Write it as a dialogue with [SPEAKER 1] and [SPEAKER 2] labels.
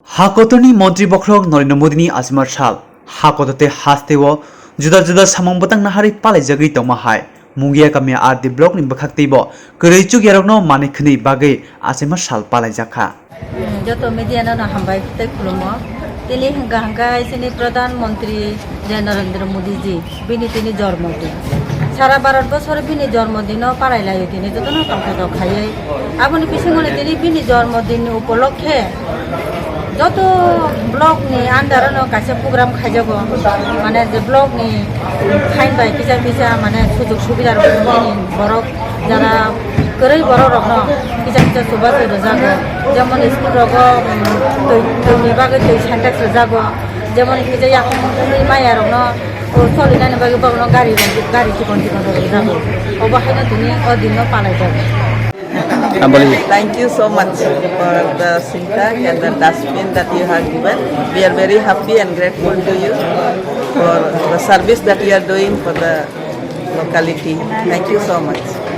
[SPEAKER 1] हाकतनि मन्त्री बख्रक नरेन्द्र मोदीनि आजमार साल हाकतते हास्तेव जुदा जुदा सामं बतang nahari palai jagui tongmahai मुंगिया कामिया आरडी ब्लॉक नि बखाक्तिबो गरैचु गेरकनो मानिखनि बागै आजमार साल palai jakha
[SPEAKER 2] जतो मीडिया न हामबाय ते खुलुमो तिनि हंगा हंगा इसनि प्रधानमंत्री जय नरेंद्र मोदी जी बिनि तिनि जन्मदिन सारा भारत बছর बिनि जन्मदिन पालायलायो तिनि जतनो तंखा खायै आबनि पिसिङले तिनि बिनि जन्मदिन उपलक्षे যত ব্লক নি আন্ডার কাছে প্রোগ্রাম খাইজাবো মানে যে ব্লক নি খাইন বাই কিসা কিসা মানে সুযোগ সুবিধার বরক যারা গরৈ বড় রকম কিসা কিসা সুবিধা রোজাগো যেমন স্কুল রগ তৈরি বাগে তৈ সেন্টেক্স রোজাগো যেমন কিসা ইয়াকমনি মায়া রকম ও চলিনানি বাগে বগন গাড়ি জীবন জীবন রোজাগো অবহাইনা তুমি অদিন পালাই যাবে
[SPEAKER 3] Thank you so much for the Sintak and the dustbin that you have given. We are very happy and grateful to you for the service that you are doing for the locality. Thank you so much.